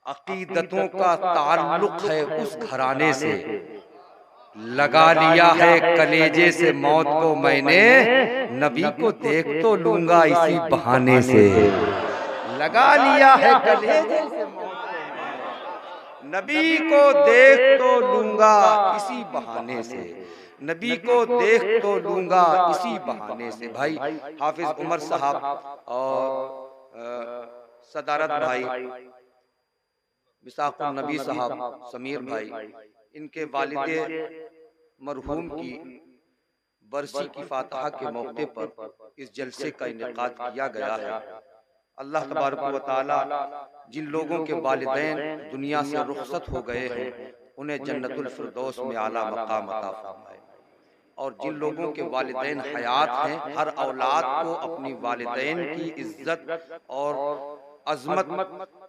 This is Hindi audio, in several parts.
अकीदतों का ताल्लुक है उस घराने से, लगा लिया है कलेजे से मौत को मैंने, नबी को देख तो लूंगा इसी बहाने से। लगा लिया है कलेजे से मौत को, नबी को देख तो लूंगा इसी बहाने से, नबी को देख तो लूंगा इसी बहाने से। भाई हाफिज उमर साहब और सदारत भाई, मिसाकुल नबी साहब, समीर भाई, इनके वालिदे मरहूम की बरसी की फातहा के मौके पर इस जलसे का इनेकाद किया गया है। अल्लाह तबारक व तआला जिन लोगों के वालिदैन दुनिया से रुखसत हो गए हैं उन्हें जन्नतुल फिरदौस में आला मकाम अता फरमाए, और जिन लोगों के वालिदैन हयात हैं हर औलाद को अपनी वालिदैन की इज्जत और अजमत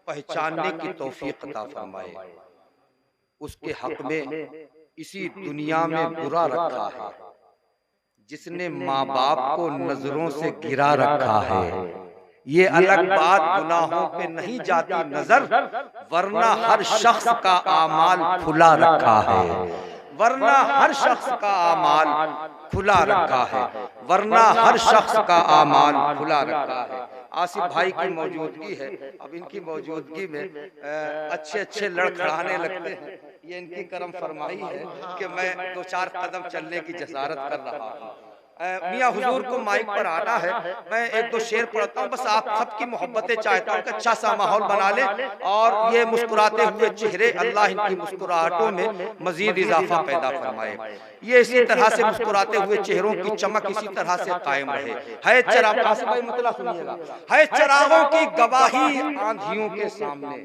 पहचानने की तौफीक अता फरमाए। उसके हक में इसी दुनिया में बुरा रखा है जिसने माँ बाप को नजरों से गिरा रखा है। ये अलग बात गुनाहों पे नहीं जाती नजर, वरना हर शख्स का आमाल खुला रखा है, वरना हर शख्स का आमाल खुला रखा है, वरना हर शख्स का आमाल खुला रखा है। आसिफ भाई की मौजूदगी है, अब इनकी मौजूदगी में अच्छे अच्छे लड़खड़ाने लगते हैं। ये इनकी करम फरमाई है कि मैं 2-4 कदम चलने की जसारत कर रहा हूँ। मियाँ हुजूर को माइक पर आना है, मैं 1-2 शेर पढ़ता हूँ, बस आप सबकी मोहब्बतें चाहता हूँ कि अच्छा सा माहौल बना ले और ये मुस्कुराते हुए चेहरे अल्लाह इनकी मुस्कुराहटों में मजीद इजाफा पैदा फरमाए। ये इसी तरह से मुस्कुराते हुए चेहरों की चमक इसी तरह से कायम रहे। है चराग, आसिफ भाई मुतला सुनिएगा, है चरागों की गवाही आंधियों के सामने,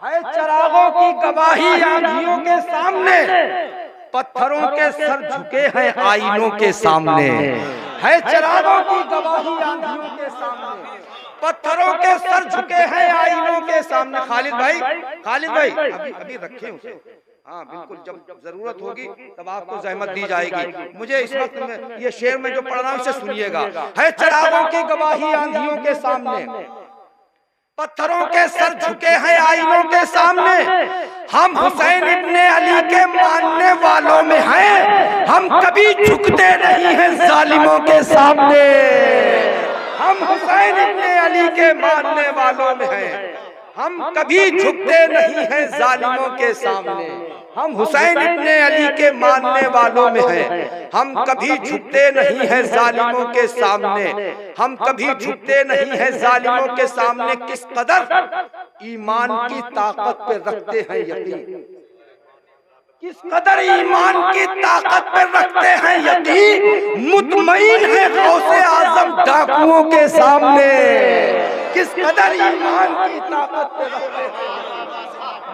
है चरागों की गवाही आंधियों के सामने, पत्थरों के सर झुके हैं आईनों के सामने, है चरागों की गवाही आंधियों के सामने, पत्थरों के सर झुके हैं आईनों के सामने। खालिद भाई, खालिद भाई अभी रखे उसे, हाँ बिल्कुल, जब जरूरत होगी तब आपको जहमत दी जाएगी। मुझे इस वक्त में ये शेर में जो पढ़ रहा हूं इसे सुनिएगा। है चरागों की गवाही आंधियों के सामने, पत्थरों के सर झुके हैं आईनों के सामने, हम हुसैन इब्ने अली के मानने वालों में हैं, हम कभी झुकते नहीं हैं जालिमों के सामने। हम हुसैन इब्ने अली के मानने वालों में हैं, हम कभी झुकते नहीं हैं जालिमों के सामने। हम हुसैन इब्ने अली के मानने वालों में हैं, हम कभी झुकते नहीं हैं जालिमों के सामने, हम कभी झुकते नहीं हैं जालिमों के सामने। किस कदर ईमान की ताकत पे रखते हैं यकीन, किस कदर ईमान की ताकत पे रखते हैं यकीन, मुतमईन है गौसे आजम डाकुओं के सामने। किस कदर ईमान की ताकत पे रखते हैं,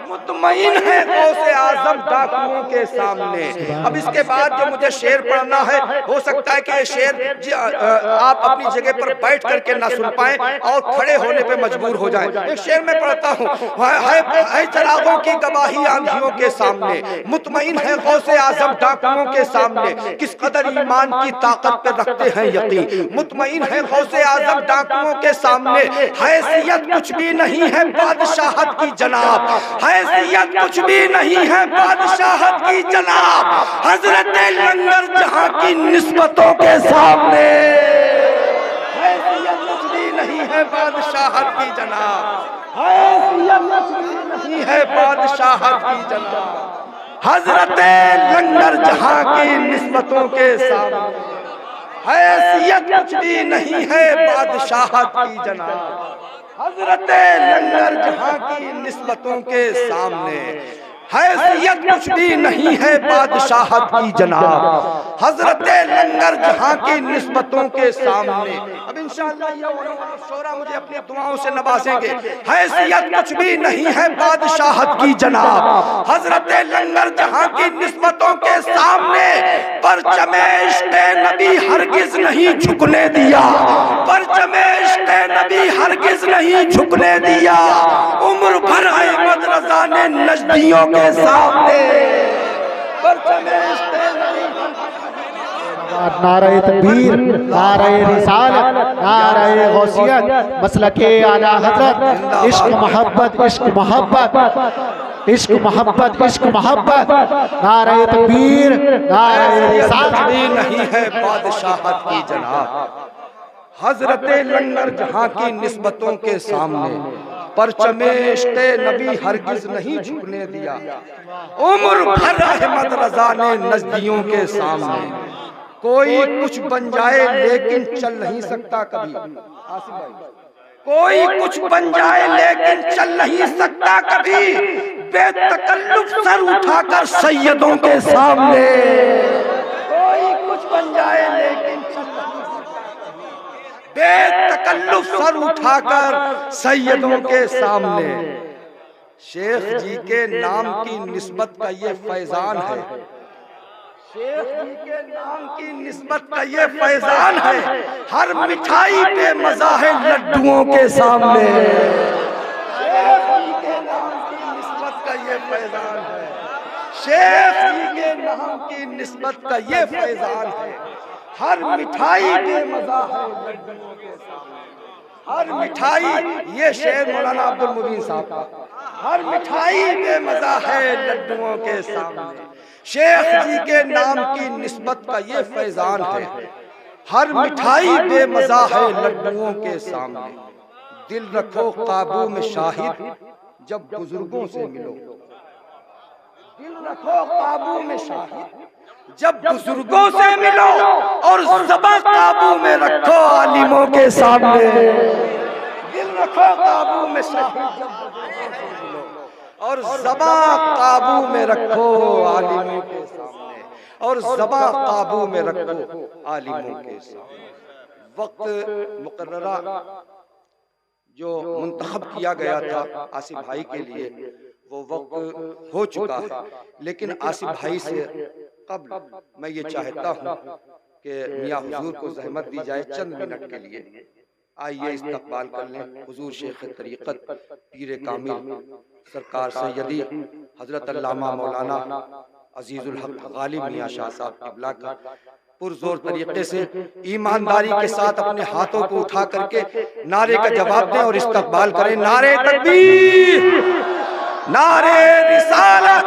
मुतमईन है गौसे आजम डाकुओं के सामने। अब इसके बाद जो मुझे शेर पढ़ना है, हो सकता है कि ये शेर आप अपनी जगह पर बैठ करके ना सुन पाएं और खड़े होने पे मजबूर हो जाएं। एक शेर में पढ़ता हूँ, है चरागों की गवाही आंधियों के सामने, मुतमईन है गौसे आजम डाकुओं के सामने। किस कदर ईमान की ताकत पे रखते हैं यकीन, मुतमईन है गौसे आजम डाकुओं के सामने। हैसियत कुछ भी नहीं है बादशाहत की जनाब, हैसियत कुछ भी नहीं है बादशाहत की जनाब, हजरत लंगर जहां की निस्बतों के सामने। हैसियत कुछ भी नहीं है बादशाहत की जनाब, हैसियत कुछ भी नहीं है बादशाहत की जनाब, हजरत लंगर जहां की निस्बतों के सामने। हैसियत कुछ भी नहीं है बादशाहत की जनाब, हजरत लंगर जहां की निस्बतों के सामने। हैसियत कुछ भी नहीं है बादशाहत की जनाब, हजरत लंगर जहां की निस्बतों के सामने। अब इंशाअल्लाह ये शोरा मुझे अपनी दुआओं से नवाजेंगे। हैसियत कुछ भी नहीं है बादशाहत की जनाब, हजरत लंगर जहां की निस्बतों के सामने। परचमे इश्क़े नबी हरगिज नहीं झुकने दिया, परचमे इश्क़े नबी हरगिज नहीं झुकने दिया। उम्र भर अहमद रजा ने नजदियों के सामने, परचमे इश्क़े नबी नारे तकबीर, नारे रिसालत, नारे गौसियत, मसलके आला हज़रत, इश्क मोहब्बत, इश्क मोहब्बत, इश्क मोहब्बत, इश्क मोहब्बत, नारे तकबीर, नारे रिसालत। नहीं है बादशाहत की जनाब हजरते लंगर जहां की निस्बतों के सामने, परचमे इश्क़े नबी हरगिज नहीं झुकने दिया उम्र भर अहमद रजा ने नजदियों के सामने। कोई कुछ बन जाए लेकिन चल नहीं सकता कभी, आसिफ भाई, कोई कुछ बन जाए लेकिन चल नहीं सकता कभी, बेतकल्लुफ सर उठाकर सैयदों के सामने। कोई कुछ बन जाए लेकिन चल नहीं सकता, बेतकल्लुफ सर उठाकर सैयदों के सामने। शेख जी के नाम की निस्बत का ये फैजान है, शेख जी के नाम की निस्बत का ये फैजान है, हर मिठाई पे मजा है लड्डुओं के सामने। शेख जी के नाम की निस्बत का ये फैजान है, शेख जी के नाम की निस्बत का ये फैजान है, हर मिठाई पे मजा है लड्डुओं के सामने। हर मिठाई, ये शेर मौलाना अब्दुल मुबीन साहब का, हर मिठाई पे मजा है लड्डुओं के सामने। शेख जी के नाम की निस्बत का ये फैजान है, हर मिठाई बेमजा है लड्डुओं के सामने। दिल रखो काबू में शाहिद जब बुजुर्गों से मिलो, दिल रखो काबू में शाहिद जब बुजुर्गों से मिलो, और ज़बां काबू में रखो आलिमों के सामने। दिल रखो काबू में शाहिद जब बुजुर्गों से मिलो, और ज़बां काबू में रखो आलिमों के सामने, और ज़बां काबू में रखो आलिमों के सामने। वक्त मुकर्ररा जो मुंतखब किया गया था आसिफ भाई के लिए, वो वक्त हो चुका है, लेकिन आसिफ भाई से कब्ल मैं ये चाहता हूँ कि मियाँ हुजूर को ज़हमत दी जाए चंद मिनट के लिए। आइए इस्तकबाल कर लें हुजूर शेख तरीक़त पीर कामिल सरकार सैयदी हजरत अल्लामा मौलाना अजीजुल हक गालिब मियाँ शाह साहब क़िबला का पुरजोर तरीके से ईमानदारी के साथ अपने हाथों को उठा करके नारे का जवाब दें और इस्तकबाल करें। नारे तकबीर, नारे रिसालत,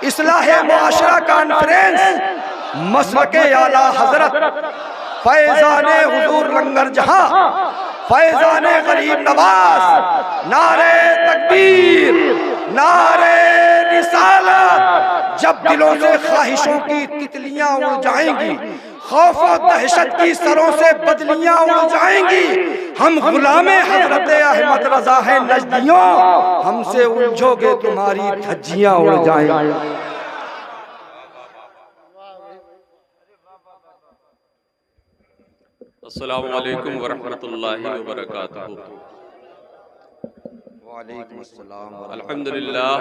इस्लाह मुआशरा कॉन्फ्रेंस, मसलके आला हजरत, फैजाने हुजूर लंगर जहां, फैजाने गरीब नवाज। नारे तकबीर, नारे रिसालत। जब दिलों से ख्वाहिशों की तितलियां उड़ जाएंगी, खौफ और दहशत की सरों से बदलियां उड़ जाएंगी, हम गुलामे हजरत अहमद रजा है नजदियों, हमसे उलझोगे तुम्हारी धज्जियां उड़ जाएंगी। अस्सलामु अलैकुम वरहमतुल्लाहि वबरकातुहू। वालेकुम अस्सलाम। अल्हम्दुलिल्लाह,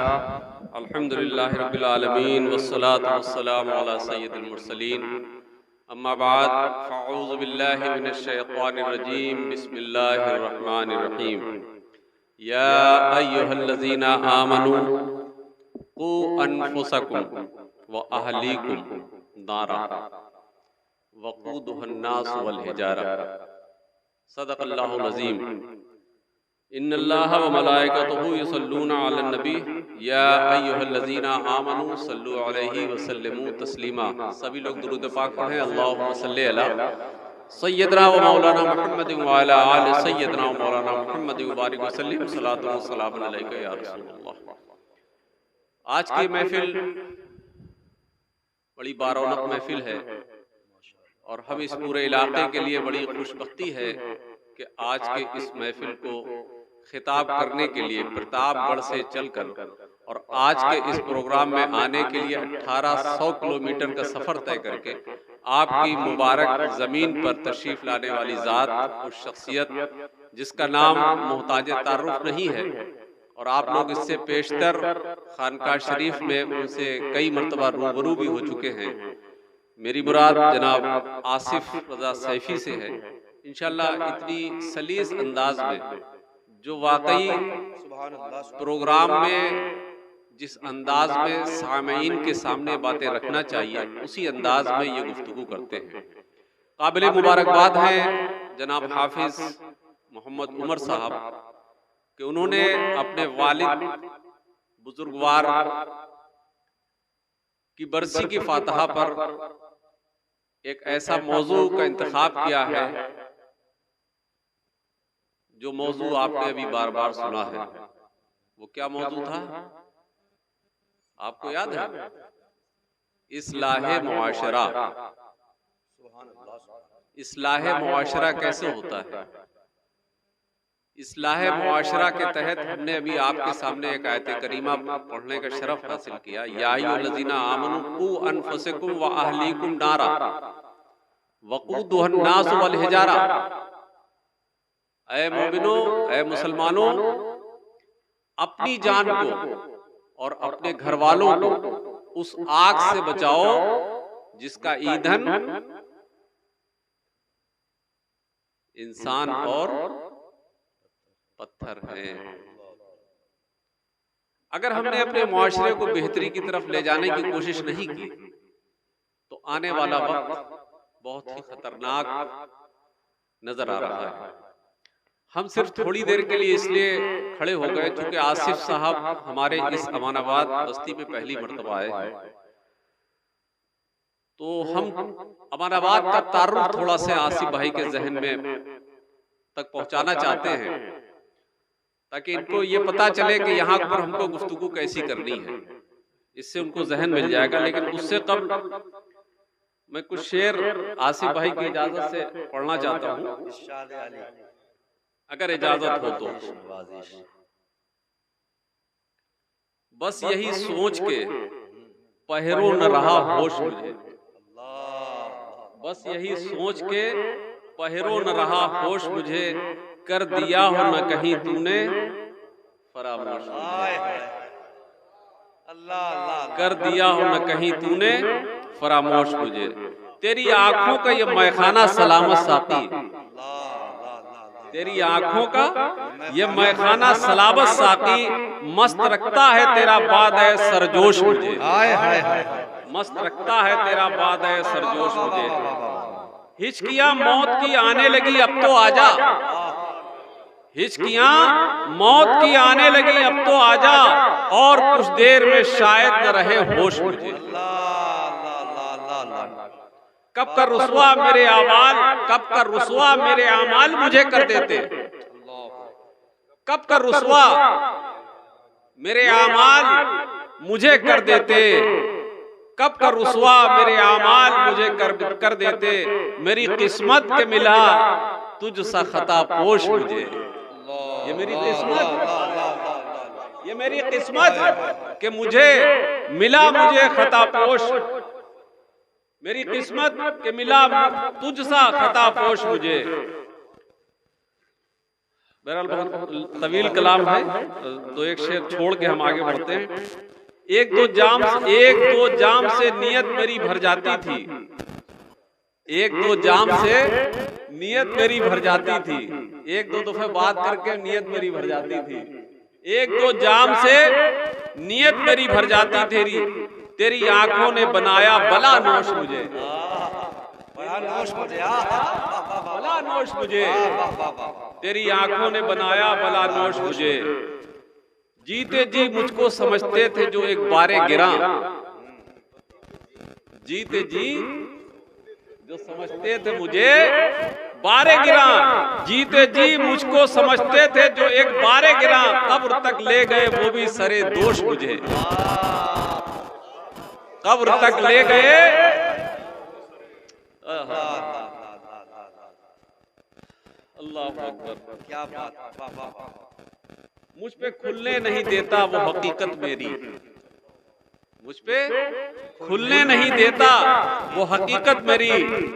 अल्हम्दुलिल्लाहि रब्बिल आलमीन, वस्सलातु वस्सलामु अला सय्यिदिल मुरसलीन। अम्मा बाद, फ़अऊज़ु बिल्लाहि मिनश शैतानिर रजीम, बिस्मिल्लाहिर रहमानिर रहीम। या अय्युहल्लज़ीना आमनू क़ू अनफुसकुम व अहलीकुम नारा वक़ूदुहन्नास वल हिजारा। सदक़ल्लाहुल अज़ीम। इन्नल्लाह व मलाइकतहु युसल्लूना अलन नबी या अय्युहल्लज़ीना आमनू सल्लु अलैहि व सल्लिमू तस्लीमा। सभी लोग दुरूद पाक पढ़ें। अल्लाहुम्मा सल्लि अला सय्यदना व मौलाना मुहम्मद व अला आलि सय्यदना व मौलाना मुहम्मद व बारिक व सल्लिम सलातु व सलाम अलैका या रसूलल्लाह। आज की महफिल बड़ी बारौनक महफिल है और हम इस पूरे इलाके के लिए बड़ी खुशबख्ती है कि आज के इस महफिल को खिताब करने के लिए प्रतापगढ़ से चलकर और आज के इस प्रोग्राम में आने के लिए 1800 किलोमीटर का सफर तय करके आपकी मुबारक जमीन पर तशरीफ लाने वाली जात, उस शख्सियत जिसका नाम मोहताज तारुफ नहीं है और आप लोग इससे पेशतर खानकाह शरीफ में उनसे कई मरतबा रूबरू भी हो चुके हैं। मेरी मुराद जनाब आसिफ रजा सैफी से है। इंशाल्लाह इतनी सलीस अंदाज में जो वाकई प्रोग्राम में जिस अंदाज में सामीन के सामने बातें रखना चाहिए उसी अंदाज में ये गुफ्तगू करते हैं। काबिल मुबारकबाद हैं जनाब हाफिज मोहम्मद उमर साहब कि उन्होंने अपने वालिद बुजुर्गवार की बरसी की फातहा पर एक ऐसा मौजू का इंतखाब किया है जो मौजू आपने अभी बार बार सुना है। वो क्या मौजू था आपको याद है? इस्लाहे मुआशरा। इस्लाहे मुआशरा कैसे होता है? इस्लाहे मुआशरा के तहत हमने अभी आपके सामने एक आयत करीमा पढ़ने का शरफ हासिल किया। या अय्युहल्लज़ीना आमनू कू अनफुसकुम व अहलीकुम नारा वक़ूदुहन नास वल हिजारा। ऐ मोमिनो, ऐ मुसलमानों, अपनी जान को और अपने घर वालों को उस आग से बचाओ जिसका ईंधन इंसान और पत्थर है। अगर हमने अपने मुआशरे को बेहतरी की तरफ ले जाने की कोशिश नहीं की तो आने वाला वक्त बहुत ही खतरनाक नजर आ रहा है। हम सिर्फ थोड़ी देर के लिए इसलिए खड़े हो गए क्योंकि आसिफ साहब हमारे इस अमानाबाद बस्ती में पहली मर्तबा आए हैं, तो हम अमानाबाद का तारुफ थोड़ा सा आसिफ भाई के जहन में तक पहुंचाना चाहते हैं ताकि इनको ये पता चले कि यहाँ पर हमको गुफ्तगू कैसी करनी है। इससे उनको जहन मिल जाएगा। लेकिन उससे कब मैं कुछ शेर आसिफ भाई की इजाजत से पढ़ना चाहता हूँ, अगर इजाजत हो तो। बस यही सोच के पहरो न रहा होश मुझे, बस यही सोच के पहरो न रहा होश मुझे, कर दिया हो न कहीं तूने फरामोश, कर दिया हो न कहीं तूने फरामोश मुझे। तेरी आंखों का ये मैखाना सलामत साकी, तेरी आंखों का ये मैखाना सलामत साकी, मस्त रखता है तेरा बाद है सरजोश मुझे, मस्त रखता है तेरा बाद है सरजोश मुझे। हिचकियां मौत की आने लगी अब तो आजा, हिचकियां मौत की आने लगी अब तो आजा, और कुछ देर में शायद न रहे होश मुझे। कब का रुसवा मेरे आमाल, कब का रुसवा मेरे आमाल मुझे कर देते, कब का रुसवा मेरे आमाल मुझे कर देते, कब का रुसवा मेरे आमाल मुझे कर देते। मेरी किस्मत के मिला तुझ सा खता पोश मुझे, ये मेरी किस्मत, ये मेरी किस्मत कि मुझे मिला मुझे खता पोश, मेरी किस्मत के मिला तुझ सा खता पोश मुझे। बहरहाल बहुत तवील कलाम है, तो एक शेर छोड़ के हम आगे बढ़ते हैं। एक दो जाम से नियत मेरी भर जाती थी, एक दो जाम से नियत मेरी भर जाती थी, एक दो दफे बात करके नियत मेरी भर जाती थी। एक दो जाम से नियत मेरी भर जाती थी, तेरी आंखों ने बनाया बला नोश मुझे, बला नोश मुझे, तेरी आंखों ने बनाया बला नोश मुझे। जीते जी मुझको समझते थे जो एक बारे गिरा, जीते जी जो समझते थे मुझे बारे गिरा, जीते जी मुझको समझते थे जो एक बारे गिरा, कब्र तक ले गए वो भी सरे दोष मुझे, कब्र तक ले गए। अल्लाह अकबर, क्या बात। मुझ पे खुलने नहीं देता वो हकीकत मेरी, मुझ पे खुलने नहीं देता वो हकीकत मेरी,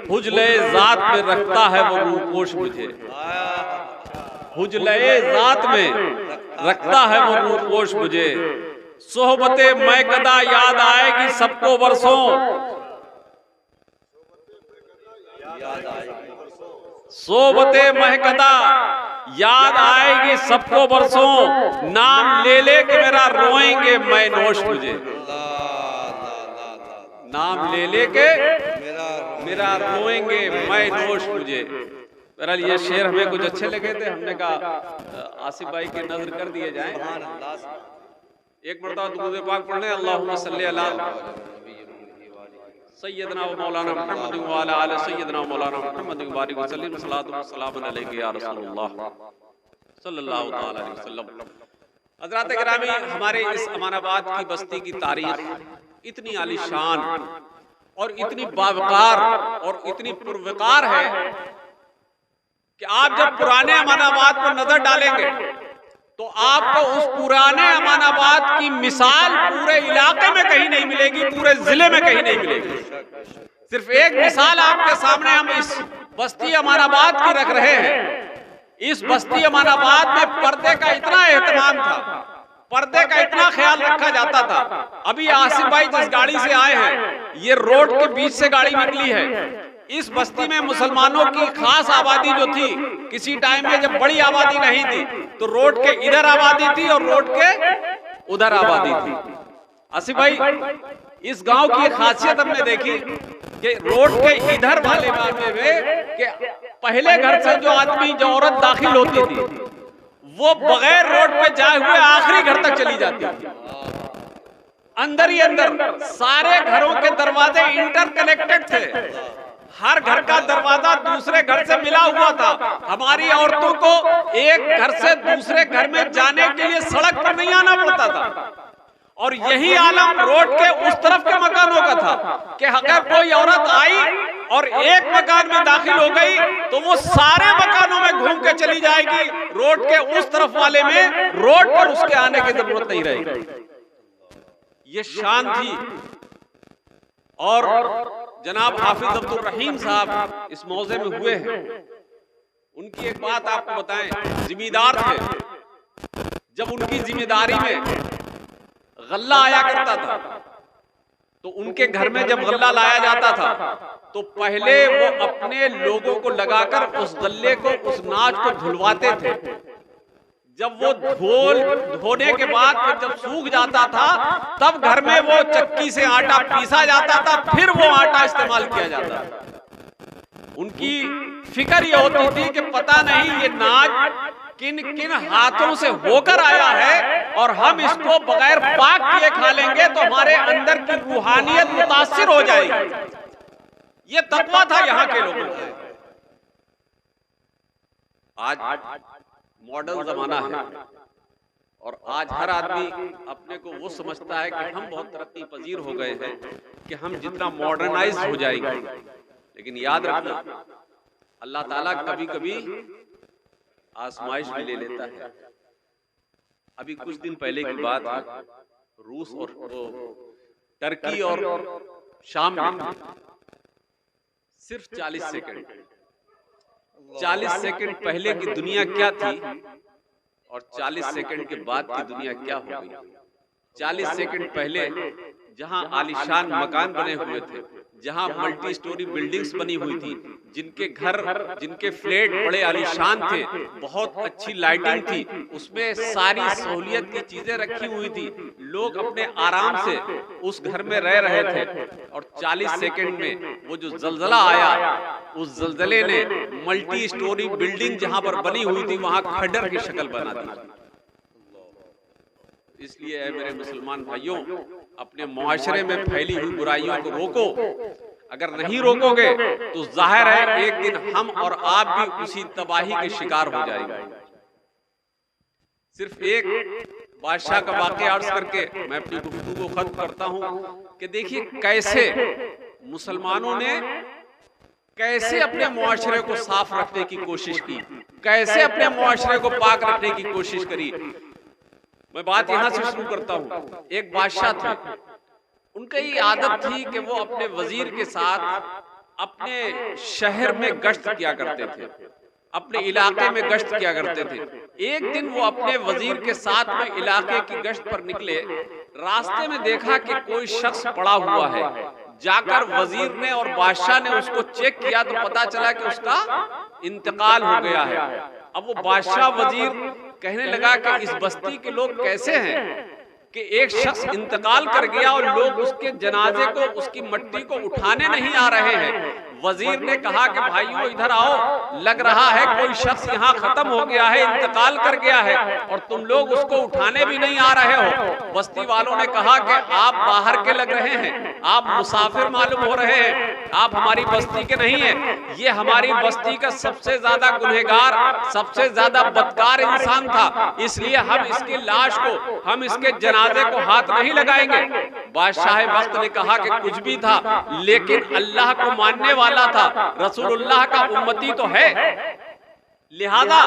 हुजले जात में रखता है वो रूपोश मुझे, हुजले जात में रखता है वो रूपोश मुझे। सोहबते मैकदा याद आएगी सबको बरसों, सोहबते महकदा याद आएगी सबको बरसों, नाम ले ले के मेरा रोएंगे मैं नोश तुझे। नाम ले ले के मेरा रोएंगे मैं नोश तुझे। बहरहाल ये शेर हमें कुछ अच्छे लगे थे, हमने कहा आसिफ भाई के नजर कर दिए जाएं। एक मरतबा दुरूद पाक पढ़ने, अल्लाहुम्मा सल्ली अला सय्यदना व मौलाना मुहम्मद व अला आले सय्यदना व मौलाना मुहम्मद व बारिक व सल्लिम सलातु व सलाम अलैका या रसूलुल्लाह सल्लल्लाहु तआला अलैहि वसल्लम। हज़रात गिरामी, हमारे इस अमानाबाद की बस्ती की तारीख इतनी आलीशान और इतनी बावकार और इतनी पुरवकार है कि आप जब पुराने अमानाबाद पर नजर डालेंगे तो आपको उस पुराने अमानाबाद की मिसाल पूरे इलाके में कहीं नहीं मिलेगी, पूरे जिले में कहीं नहीं मिलेगी। सिर्फ एक मिसाल आपके सामने हम इस बस्ती अमानाबाद की रख रहे हैं। इस बस्ती अमानाबाद में पर्दे का इतना एहतमाम था, पर्दे का इतना ख्याल रखा जाता था। अभी आसिफ भाई जिस गाड़ी से आए हैं, ये रोड के बीच से गाड़ी निकली है। इस बस्ती में मुसलमानों की खास आबादी जो थी, किसी टाइम में जब बड़ी आबादी नहीं थी तो रोड के इधर आबादी थी और रोड के उधर आबादी थी। आसिफ भाई, इस गांव की खासियत हमने देखी कि रोड के इधर वाले मामले में कि पहले घर से जो आदमी जो औरत दाखिल होती थी वो बगैर रोड पे जाए हुए आखिरी घर तक चली जाती थी। अंदर ही अंदर सारे घरों के दरवाजे इंटरकनेक्टेड थे, हर घर का दरवाजा दूसरे घर से मिला हुआ था। हमारी औरतों को एक घर से दूसरे घर में जाने के लिए सड़क पर नहीं आना पड़ता था। और यही आलम रोड के उस तरफ के मकानों का था कि अगर कोई औरत आई और एक मकान में दाखिल हो गई तो वो सारे मकानों में घूम के चली जाएगी, रोड के उस तरफ वाले में रोड पर उसके आने की जरूरत नहीं रहेगी। ये शान थी। और जनाब हाफिज अब्दुल रहीम साहब इस मौजे में हुए हैं। उनकी एक बात आपको बताएं, जिम्मेदार थे। जब उनकी जिम्मेदारी में गल्ला आया करता था तो उनके घर में जब गल्ला लाया जाता था तो पहले वो अपने लोगों को लगाकर उस गल्ले को, उस नाच को धुलवाते थे। जब वो धोने के बाद फिर जब सूख जाता था तब घर में वो चक्की से आटा पीसा जाता था, फिर वो आटा इस्तेमाल किया जाता था। उनकी फिक्र ये होती थी कि पता नहीं ये नाच किन किन हाथों से होकर आया है और हम इसको बगैर पाक किए खा लेंगे तो हमारे अंदर की रूहानियत मुतासिर हो जाएगी। ये तकवा था यहाँ के लोगों का। आज मॉडर्न जमाना है और आज हर आदमी अपने को वो समझता है कि हम बहुत तरक्की पजीर हो गए हैं कि हम जितना मॉडर्नाइज हो जाएंगे। लेकिन याद रखना, अल्लाह ताला कभी कभी आजमाइश भी ले लेता है। अभी कुछ दिन पहले की बात है, रूस और टर्की और शाम में सिर्फ 40 सेकंड पहले की दुनिया क्या थी और 40 सेकंड के बाद की दुनिया क्या हो गई। 40 सेकंड पहले जहां आलीशान मकान बने हुए थे, जहां मल्टी स्टोरी बिल्डिंग्स बनी हुई थी, जिनके घर, जिनके फ्लैट बड़े आलीशान थे, बहुत अच्छी लाइटिंग थी, उसमें सारी सहूलियत की चीजें रखी हुई थी, लोग अपने आराम से उस घर में रह रहे थे। और 40 सेकंड में वो जो जलजला आया, उस जलजले ने मल्टी स्टोरी बिल्डिंग जहां पर बनी हुई थी वहां खंडर की शक्ल बना दी। इसलिए है मेरे मुसलमान भाइयों, अपने मुआशरे में फैली हुई बुराइयों को रोको। अगर नहीं रोकोगे तो जाहिर है एक दिन हम और आप भी उसी तबाही के शिकार हो जाएंगे। सिर्फ एक बादशाह का वाकया अर्ज करके मैं अपनी गुफ्तगू को खत्म करता हूं कि देखिए कैसे मुसलमानों ने कैसे अपने मुआशरे को साफ रखने की कोशिश की, कैसे अपने मुआशरे को पाक रखने की कोशिश करी। मैं बात यहां से शुरू करता हूं। एक बादशाह थे, उनकी ये आदत थी कि वो अपने वजीर के साथ अपने शहर में गश्त किया करते थे, अपने इलाके में गश्त किया करते थे। एक दिन वो अपने वजीर के साथ में इलाके की गश्त पर निकले, रास्ते में देखा कि कोई शख्स पड़ा हुआ है। जाकर वजीर ने और बादशाह ने उसको चेक किया तो पता चला कि उसका इंतकाल हो गया है। अब वो बादशाह वजीर कहने लगा कि इस बस्ती के लोग कैसे हैं कि एक शख्स इंतकाल कर गया और लोग उसके जनाजे को, उसकी मट्टी को उठाने नहीं आ रहे हैं। वजीर ने कहा कि भाइयों इधर आओ, लग रहा है कोई शख्स यहाँ खत्म हो गया है, इंतकाल कर गया है और तुम लोग उसको उठाने भी नहीं आ रहे हो। बस्ती वालों ने कहा कि आप बाहर के लग रहे हैं, आप मुसाफिर मालूम हो रहे हैं, आप हमारी बस्ती के नहीं हैं। ये हमारी बस्ती का सबसे ज्यादा गुनहगार, सबसे ज्यादा बदकार इंसान था, इसलिए हम इसकी लाश को, हम इसके जनाजे को हाथ नहीं लगाएंगे। बादशाह वक्त ने कहा कि कुछ भी था, लेकिन अल्लाह को मानने वाला था, रसूलुल्लाह का उम्मती तो है, लिहाजा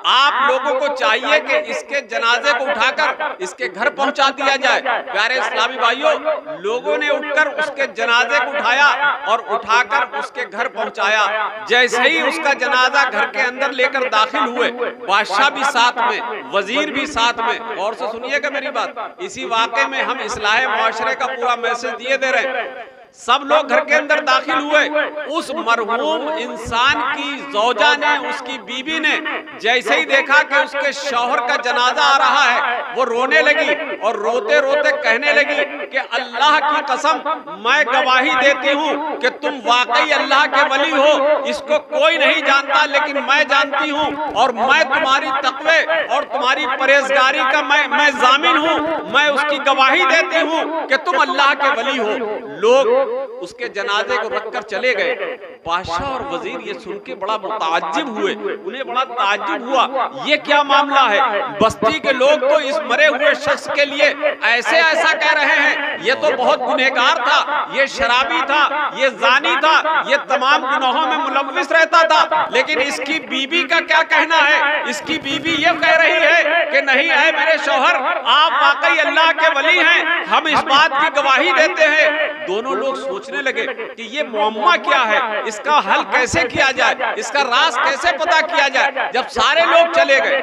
आप लोगों को चाहिए कि इसके जनाजे को उठाकर इसके घर पहुंचा दिया जाए। प्यारे इस्लामी भाइयों, लोगों ने उठकर उसके जनाजे को उठाया और उठाकर उसके घर पहुंचाया। जैसे ही उसका जनाजा घर के अंदर लेकर दाखिल हुए, बादशाह भी साथ में, वजीर भी साथ में। और से सुनिएगा मेरी बात, इसी वाक़े में हम इस्लाह मुआशरे का पूरा मैसेज दिए दे रहे हैं। सब लोग घर के अंदर दाखिल हुए। उस मरहूम इंसान की ज़ौजा ने, उसकी बीवी ने जैसे ही देखा कि उसके शौहर का जनाजा आ रहा है, वो रोने लगी और रोते रोते कहने लगी कि अल्लाह की कसम, मैं गवाही देती हूँ कि तुम वाकई अल्लाह के वली हो। इसको कोई नहीं जानता, लेकिन मैं जानती हूँ और मैं तुम्हारी तक़वे और तुम्हारी परहेज़गारी का मैं ज़ामिन हूँ। मैं उसकी गवाही देती हूँ कि तुम अल्लाह के वली हो। लोग उसके जनाजे को रखकर चले गए। बादशाह और वजीर ये सुन के बड़ा मुताज्जिब हुए, उन्हें बड़ा ताज्जुब हुआ, ये क्या मामला है? बस्ती के लोग तो इस मरे हुए शख्स के लिए ऐसा कह रहे हैं, ये तो बहुत गुनहगार था, ये शराबी था, ये जानी था, ये तमाम गुनाहों में मुलव्विस रहता था। लेकिन इसकी बीवी का क्या कहना है? इसकी बीवी ये कह रही है कि नहीं है मेरे शौहर, आप वाकई अल्लाह के वली हैं, हम इस बात की गवाही देते हैं। दोनों लोग सोचने लगे कि ये मुअम्मा क्या है, इसका हल कैसे किया जाए, इसका राज कैसे पता किया जाए। जब सारे लोग चले गए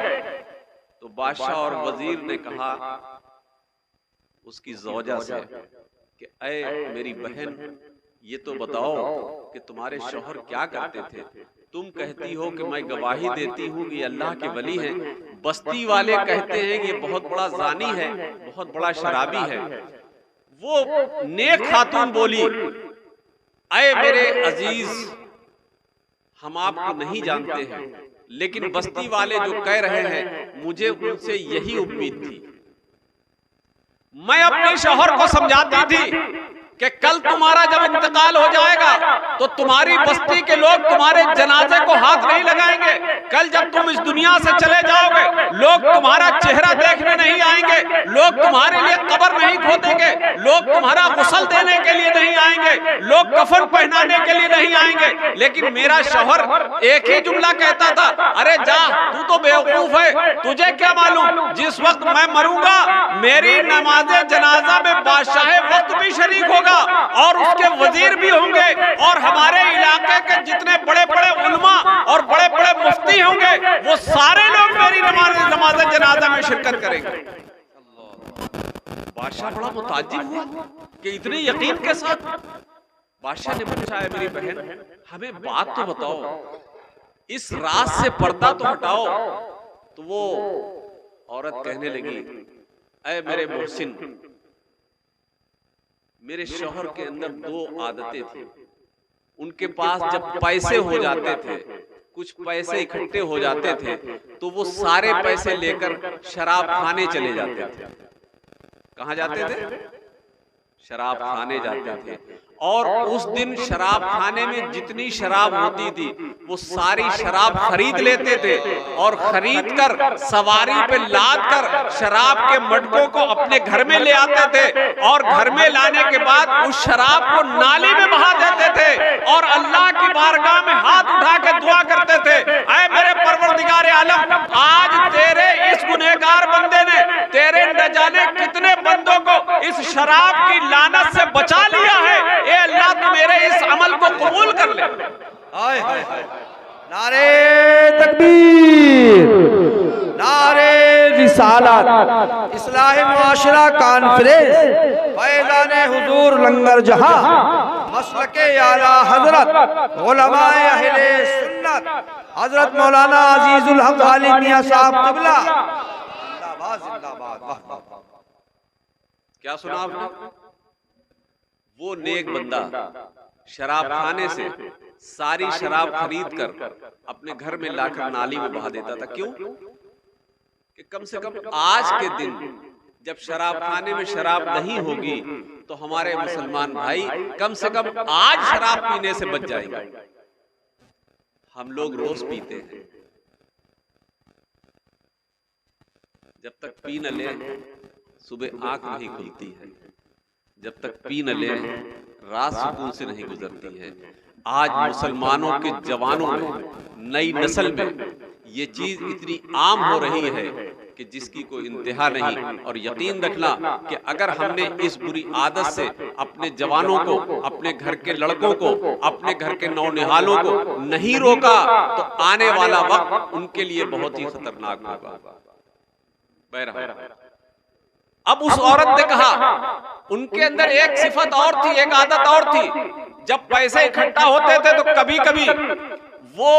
तो बादशाह और वजीर ने कहा उसकी ज़ौजा से कि ऐ मेरी बहन, ये तो बताओ कि तुम्हारे शौहर क्या करते थे? तुम कहती हो कि मैं गवाही देती हूँ कि अल्लाह के वली हैं, बस्ती वाले कहते हैं ये बहुत बड़ा जानी है, बहुत बड़ा शराबी है। वो नेक खातून बोली, ऐ मेरे अजीज, हम आपको नहीं जानते हैं, लेकिन बस्ती वाले जो कह रहे हैं, मुझे उनसे यही उम्मीद थी। मैं अपने शौहर को समझाती थी कि कल तुम्हारा जब इंतकाल हो जाएगा तो तुम्हारी बस्ती के लोग तुम्हारे जनाजे को हाथ नहीं लगाएंगे। कल जब तुम इस दुनिया से चले जाओगे, लोग तुम्हारा चेहरा देखने नहीं आएंगे, लोग तुम्हारे लिए कब्र नहीं खोदेंगे, लोग तुम्हारा गुस्ल देने के लिए नहीं आएंगे, लोग कफन पहनाने के लिए नहीं आएंगे। लेकिन मेरा शौहर एक ही जुमला कहता था, अरे जा, तू तो बेवकूफ है, तुझे क्या मालूम, जिस वक्त मैं मरूंगा मेरी नमाज़े जनाजा में बादशाह वक्त भी शरीक होगा और उसके वजीर भी होंगे और हमारे इलाके के जितने बड़े बड़े उलमा और बड़े बड़े मुफ्ती होंगे, वो सारे लोग मेरी नमाज जनाजा में शिरकत करेंगे। बादशाह बड़ा मुताज्जिब हुआ कि इतने यकीन के साथ। बादशाह ने पूछा, है मेरी बहन, हमें बात तो बताओ, इस राज से पर्दा तो हटाओ। तो वो औरत कहने लगी, ऐ मेरे मोहसिन, मेरे शौहर के अंदर दो आदतें थी। उनके पास जब पैसे हो जाते थे, कुछ पैसे इकट्ठे हो जाते थे, तो वो सारे पैसे लेकर शराब खाने चले जाते थे। कहाँ जाते थे? शराब खाने जाते थे। और उस दिन शराब खाने में जितनी शराब होती थी वो सारी शराब खरीद लेते थे और खरीद कर सवारी पे लाद कर शराब के मटकों को अपने घर में ले आते थे और घर में लाने के बाद उस शराब को नाली में बहा देते थे और अल्लाह की बारगाह में हाथ उठा के दुआ करते थे, ऐ मेरे परवरदिगार आलम, आज तेरे इस गुनहगार बंदे ने तेरे न जाने कितने बंदों को इस शराब की लानत से बचा लिया है। ए अल्लाह, तू मेरे इस अमल को कबूल कर ले। हाय हाय हाय, नारे तकबीर, नारे रिसालत, इस्लाह मुआशरा कॉन्फ्रेंस, फैज़ान हुजूर लंगर जहां, मसलके आला हजरत, उलमाए अहले सुन्नत हजरत मौलाना अजीजुल हक गालिब मियां साहब क़िबला जिंदाबाद जिंदाबाद। वाह वाह वाह। क्या सुना आपने? वो नेक बंदा शराब खाने से सारी शराब खरीद कर अपने घर में लाकर नाली में बहा देता था। क्यों? कि कम से कम आज के दिन जब शराब खाने में शराब नहीं होगी तो हमारे मुसलमान भाई कम से कम आज शराब पीने से बच जाएंगे। हम लोग रोज पीते हैं, जब तक पी न ले सुबह आंख नहीं खुलती है, जब तक पी न ले रात सुकून से नहीं गुजरती है। आज मुसलमानों के जवानों में, नई नस्ल में ये चीज इतनी आम हो रही है कि जिसकी कोई इंतहा नहीं। और यकीन रखना कि अगर हमने इस बुरी आदत से अपने जवानों को, अपने घर के लड़कों को, अपने घर के नौनिहालों को नहीं रोका तो आने वाला वक्त उनके लिए बहुत ही खतरनाक होगा। बहरहाल अब उस औरत ने कहा, उनके अंदर एक सिफत और थी, एक आदत और थी। जब पैसे इकट्ठा होते थे तो कभी कभी वो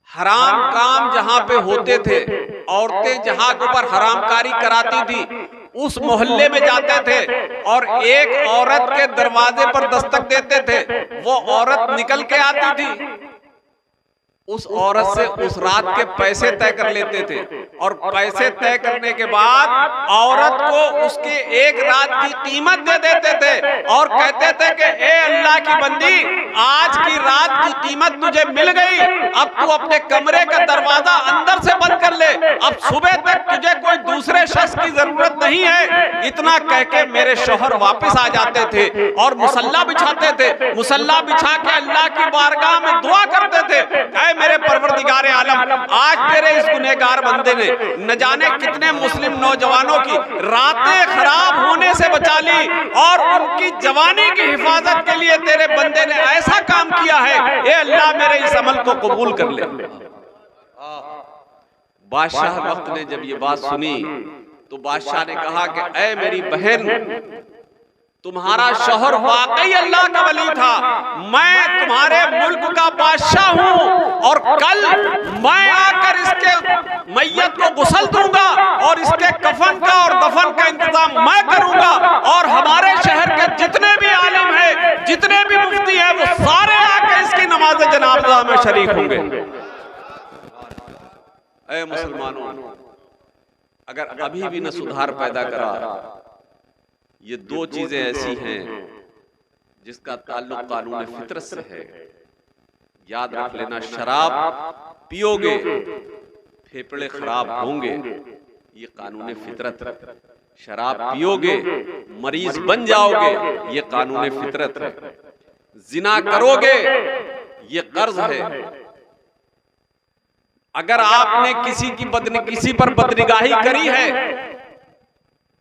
हराम काम जहां पे होते थे, औरतें जहां के ऊपर हरामकारी कराती थी, उस मोहल्ले में जाते थे और एक औरत के दरवाजे पर दस्तक देते थे। वो औरत निकल के आती थी, उस औरत से उस रात के पैसे तय कर लेते थे और पैसे तय करने के बाद औरत को उसके एक रात की कीमत दे देते थे और कहते थे कि ए अल्लाह की बंदी, आज की रात की कीमत तुझे मिल गई, अब तू अपने कमरे का दरवाजा अंदर से बंद कर ले, अब सुबह तक तुझे कोई दूसरे शख्स की जरूरत नहीं है। इतना कह के मेरे शौहर वापस आ जाते थे और मुसल्ला बिछाते थे। मुसल्ला बिछा के अल्लाह की बारगाह में दुआ करते थे, मेरे परवरदिगारे आलम, आज तेरे इस गुनहगार बंदे ने न जाने कितने मुस्लिम नौजवानों की रातें खराब होने से बचा ली और उनकी जवानी की हिफाजत के लिए तेरे बंदे ने ऐसा काम किया है, ए अल्लाह मेरे इस अमल को कबूल कर ले। बादशाह वक्त ने जब ये बात सुनी तो बादशाह ने कहा कि ऐ मेरी बहन, तुम्हारा शौहर वाकई अल्लाह का वली था, मैं तुम्हारे मुल्क का बादशाह हूँ और कल मैं आकर इसके मैयत को गुस्ल दूंगा और इसके कफन का और दफन का इंतजाम मैं करूंगा और हमारे शहर के जितने भी आलिम हैं, जितने भी मुफ्ती हैं, वो सारे आकर इसकी नमाज जनाजा में शरीक होंगे। ऐ मुसलमानों, अगर अभी भी न सुधार पैदा करा, ये दो चीजें ऐसी हैं जिसका ताल्लुक कानून फितरत से है। याद रख लेना, शराब पियोगे फेफड़े खराब होंगे, ये कानून फितरत है। शराब पियोगे मरीज बन जाओगे, ये कानून फितरत है। जिना करोगे ये कर्ज है। अगर आपने किसी पर बदनिगाही करी है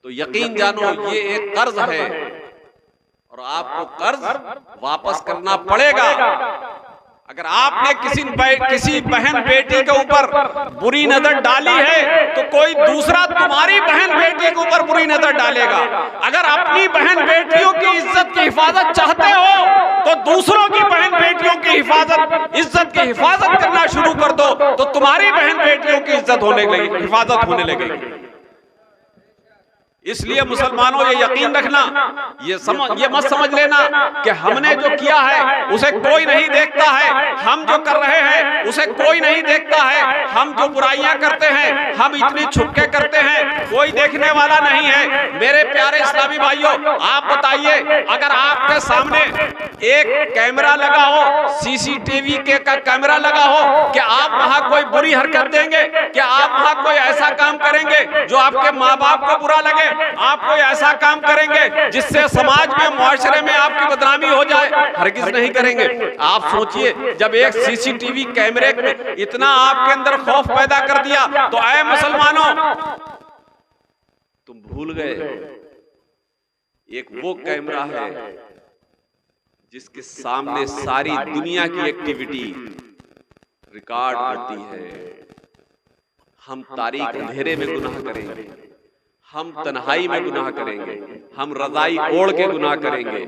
तो यकीन जानो ये एक कर्ज है और आपको कर्ज वापस करना पड़ेगा। अगर आपने किसी बहन बेटी के ऊपर बुरी नजर डाली है तो कोई दूसरा तुम्हारी बहन बेटी के ऊपर बुरी नजर डालेगा। अगर अपनी बहन बेटियों की इज्जत की हिफाजत चाहते हो तो दूसरों की बहन बेटियों की इज्जत की हिफाजत करना शुरू कर दो, तो तुम्हारी बहन बेटियों की हिफाजत होने लगेगी। इसलिए मुसलमानों ये यकीन रखना, ये मत समझ लेना कि हमने जो किया है उसे कोई नहीं देखता है, हम जो कर रहे हैं उसे कोई नहीं देखता है, हम जो बुराइयां करते हैं हम इतनी छुपके करते हैं, कोई देखने वाला नहीं है। मेरे प्यारे इस्लामी भाइयों, आप बताइए, अगर आपके सामने एक कैमरा लगा हो, सीसीटीवी का कैमरा लगा हो, क्या आप वहां कोई बुरी हरकत देंगे? क्या आप वहां कोई ऐसा काम करेंगे जो आपके माँ बाप को बुरा लगे? आप कोई ऐसा काम करेंगे जिससे समाज में, मुआशरे में आपकी बदनामी हो जाए? हरगिज नहीं करेंगे। आप सोचिए, जब एक सीसीटीवी कैमरे ने इतना आपके अंदर खौफ पैदा कर दिया तो ऐ मुसलमानों, तुम भूल गए एक वो कैमरा है जिसके सामने सारी दुनिया की एक्टिविटी रिकॉर्ड होती है। हम तारीख अंधेरे में गुनाह करेंगे, हम तन्हाई में गुनाह करेंगे, हम रजाई ओढ़ के गुनाह करेंगे,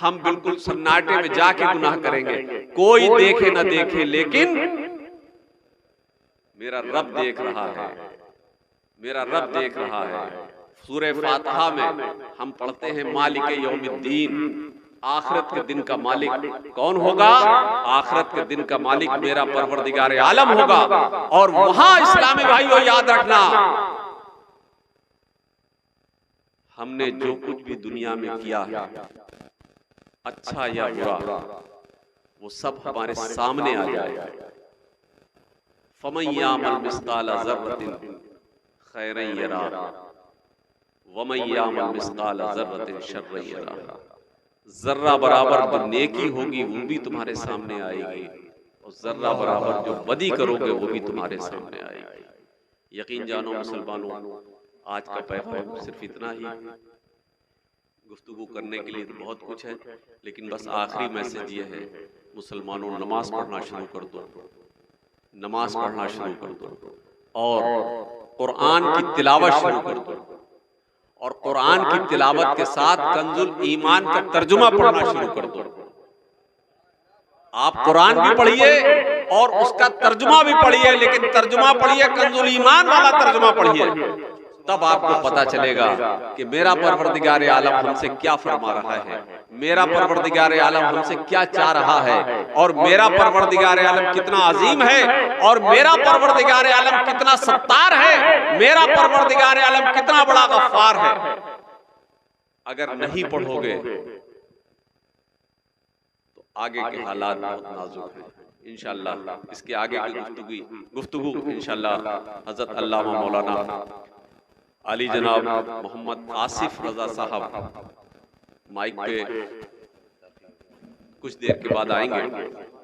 हम बिल्कुल सन्नाटे में जाके गुनाह करेंगे। कोई देखे न देखे लेकिन मेरा रब देख रहा है, मेरा रब देख रहा है। सूरह फातिहा में हम पढ़ते हैं मालिक यौमिद्दीन, आखिरत के दिन का मालिक कौन होगा? आखिरत के दिन का मालिक मेरा परवरदिगार आलम होगा। और वहां इस्लामी भाइयों याद रखना, हमने जो कुछ भी दुनिया में किया है, अच्छा या बुरा, वो सब हमारे सामने आ जाएगा। फमन यामल मिस्काल ज़र्रतिन खैरन यरा वमन यामल मिस्काल ज़र्रतिन शर्रन यरा। जर्रा बराबर जो नेकी होगी वो भी तुम्हारे सामने आएगी, और जर्रा बराबर जो बदी करोगे वो भी तुम्हारे सामने आएगी। यकीन जानो मुसलमानों, आज का पैगाम सिर्फ इतना ही। गुफ्तगू करने के लिए तो बहुत कुछ है, लेकिन बस आखिरी मैसेज ये है, मुसलमानों नमाज पढ़ना शुरू कर दो, नमाज पढ़ना शुरू कर दो, और कुरान की तिलावत शुरू कर दो, और कुरान की तिलावत के साथ कंजुल ईमान का तर्जुमा पढ़ना शुरू कर दो। आप कुरान भी पढ़िए और उसका तर्जुमा भी पढ़िए, लेकिन तर्जुमा पढ़िए कंजुल ईमान वाला तर्जुमा पढ़िए, तब आपको पता चलेगा कि मेरा परवरदिगार आलम हमसे क्या फरमा रहा है, मेरा परवरदिगार आलम हमसे क्या चाह रहा है, और मेरा परवरदिगार आलम कितना अजीम है, और मेरा परवरदिगार आलम कितना सत्तार है, मेरा परवरदिगार आलम कितना बड़ा गफ्फार है। अगर नहीं पढ़ोगे तो आगे के हालात बहुत नाजुक हैं। इंशाअल्लाह इसके आगे की गुफ्तगू इंशाअल्लाह हजरत अल्लामा मौलाना अली जनाब मोहम्मद आसिफ रजा साहब माइक पे कुछ देर के बाद आएंगे।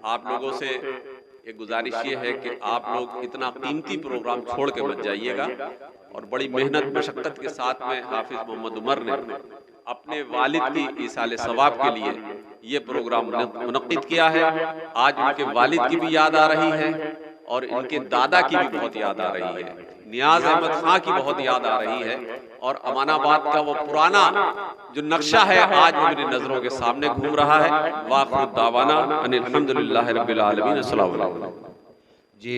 आप लोगों से एक गुजारिश ये है कि आप लोग इतना कीमती प्रोग्राम छोड़ के मत जाइएगा, और बड़ी मेहनत मशक्कत के साथ में हाफिज मोहम्मद उमर ने अपने वालिद की ईसाले सवाब के लिए ये प्रोग्राम मुनक्किद किया है। आज उनके वालिद की भी याद आ रही है, और इनके दादा की भी बहुत याद आ रही है, नियाज अहमद खां की बहुत याद आ रही है, और अमानाबाद का वो पुराना जो नक्शा है आज वो मेरी नजरों के सामने घूम रहा है। वाखिर दावाना अनिल हम्दुलिल्लाहि रब्बिल आलमीन। अस्सलामु अलैकुम।